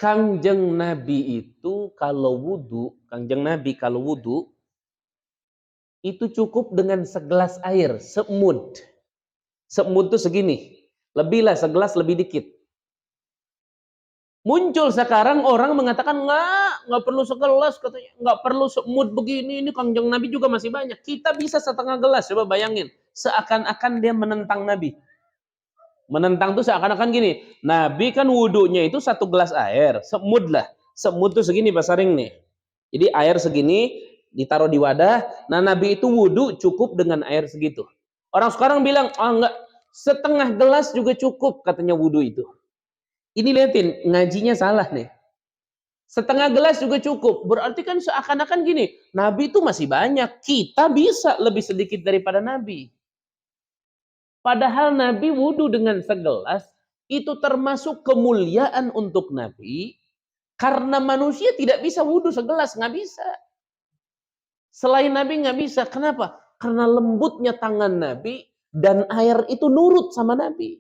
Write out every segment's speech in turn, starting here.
Kangjeng Nabi itu kalau wudu, Kangjeng Nabi kalau wudu itu cukup dengan segelas air, semut. Semut itu segini. Lebihlah segelas lebih dikit. Muncul sekarang orang mengatakan nggak perlu segelas katanya, nggak perlu semut begini, ini Kangjeng Nabi juga masih banyak. Kita bisa setengah gelas, coba bayangin. Seakan-akan dia menentang Nabi. Menentang tuh seakan-akan gini, Nabi kan wudunya itu satu gelas air, semut lah. Semut tuh segini Pak Saring nih. Jadi air segini ditaruh di wadah, nah Nabi itu wudu cukup dengan air segitu. Orang sekarang bilang, enggak, setengah gelas juga cukup katanya wudu itu. Ini liatin, ngajinya salah nih. Setengah gelas juga cukup. Berarti kan seakan-akan gini, Nabi itu masih banyak. Kita bisa lebih sedikit daripada Nabi. Padahal Nabi wudu dengan segelas, itu termasuk kemuliaan untuk Nabi. Karena manusia tidak bisa wudu segelas, nggak bisa. Selain Nabi nggak bisa. Kenapa? Karena lembutnya tangan Nabi, dan air itu nurut sama Nabi.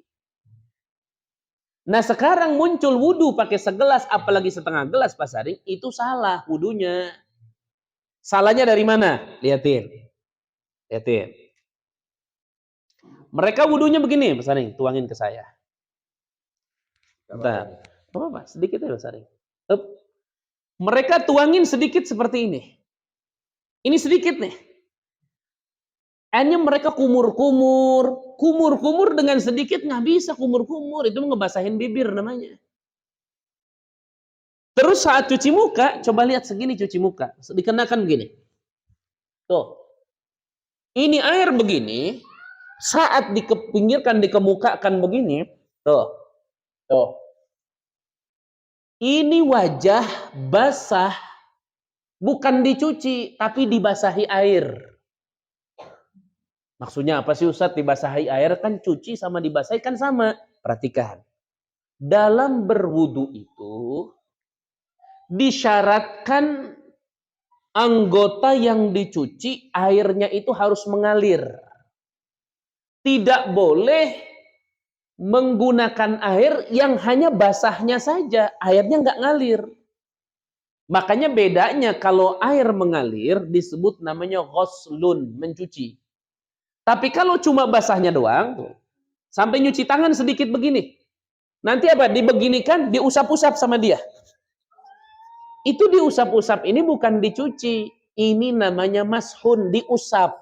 Nah sekarang muncul wudu pakai segelas, apalagi setengah gelas Pak Saring, itu salah wudunya. Salahnya dari mana? Lihatin. Lihatin. Mereka wudunya begini Pak Saring, tuangin ke saya. Bentar. Apa-apa, sedikit ya Pak Saring. Mereka tuangin sedikit seperti ini. Ini sedikit nih. Hanya mereka kumur-kumur dengan sedikit nggak bisa kumur-kumur, itu ngebasahin bibir namanya. Terus saat cuci muka, coba lihat segini cuci muka, dikenakan begini. Tuh, ini air begini, saat dikepinggirkan, dikemukakan begini, tuh, tuh. Ini wajah basah, bukan dicuci, tapi dibasahi air. Maksudnya apa sih Ustadz dibasahi air? Kan cuci sama dibasahi kan sama. Perhatikan. Dalam berwudu itu disyaratkan anggota yang dicuci airnya itu harus mengalir. Tidak boleh menggunakan air yang hanya basahnya saja. Airnya nggak ngalir. Makanya bedanya kalau air mengalir disebut namanya ghuslun, mencuci. Tapi kalau cuma basahnya doang, sampai nyuci tangan sedikit begini. Nanti apa? Dibeginikan, diusap-usap sama dia. Itu diusap-usap ini bukan dicuci. Ini namanya mashun, diusap.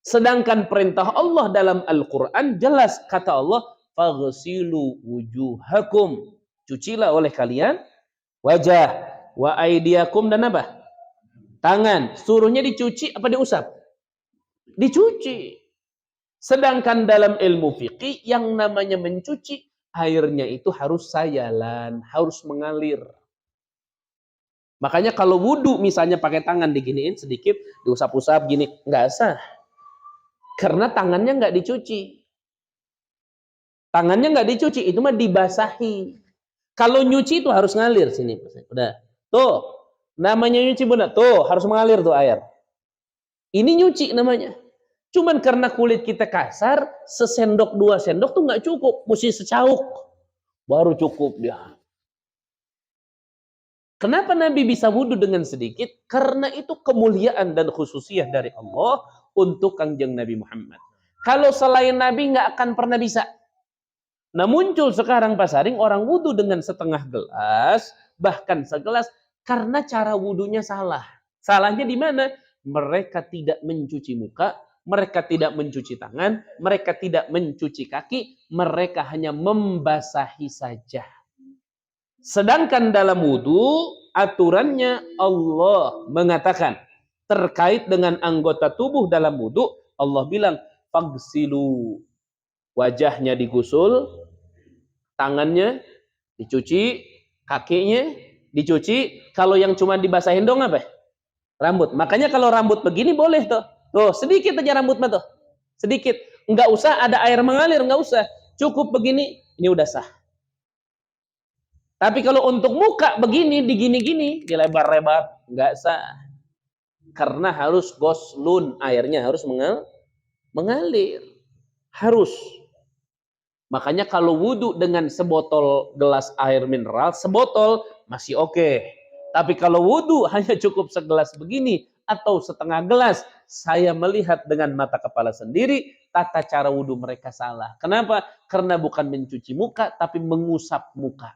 Sedangkan perintah Allah dalam Al-Quran jelas. Kata Allah, faghsilu wujuhakum. Cucilah oleh kalian wajah. Wa aidiakum dan apa? Tangan. Suruhnya dicuci apa diusap? Dicuci. Sedangkan dalam ilmu fikih yang namanya mencuci, airnya itu harus sayalan, harus mengalir. Makanya kalau wudu misalnya pakai tangan diginiin sedikit, diusap-usap gini, nggak sah. Karena tangannya nggak dicuci. Tangannya nggak dicuci, itu mah dibasahi. Kalau nyuci itu harus ngalir sini. Udah. Tuh, namanya nyuci benar. Tuh, harus mengalir tuh air. Ini nyuci namanya. Cuman karena kulit kita kasar, sesendok 2 sendok tuh nggak cukup, mesti secauk baru cukup dia. Kenapa Nabi bisa wudhu dengan sedikit? Karena itu kemuliaan dan khususiyah dari Allah untuk Kangjeng Nabi Muhammad. Kalau selain Nabi nggak akan pernah bisa. Nah muncul sekarang Pak Saring orang wudhu dengan setengah gelas, bahkan segelas, karena cara wudhunya salah. Salahnya di mana? Mereka tidak mencuci muka, mereka tidak mencuci tangan, mereka tidak mencuci kaki, mereka hanya membasahi saja. Sedangkan dalam wudu, aturannya Allah mengatakan, terkait dengan anggota tubuh dalam wudu, Allah bilang, fagsilu, wajahnya digusul, tangannya dicuci, kakinya dicuci, kalau yang cuma dibasahin dong apa? Rambut. Makanya kalau rambut begini boleh tuh. Tuh, sedikit aja rambut mah tuh. Sedikit. Enggak usah ada air mengalir, enggak usah. Cukup begini, ini udah sah. Tapi kalau untuk muka begini, digini-gini, dilebar-lebar, enggak sah. Karena harus ghuslun, airnya harus mengalir. Harus. Makanya kalau wudhu dengan sebotol gelas air mineral, sebotol masih oke. Tapi kalau wudhu hanya cukup segelas begini atau setengah gelas, saya melihat dengan mata kepala sendiri tata cara wudhu mereka salah. Kenapa? Karena bukan mencuci muka, tapi mengusap muka.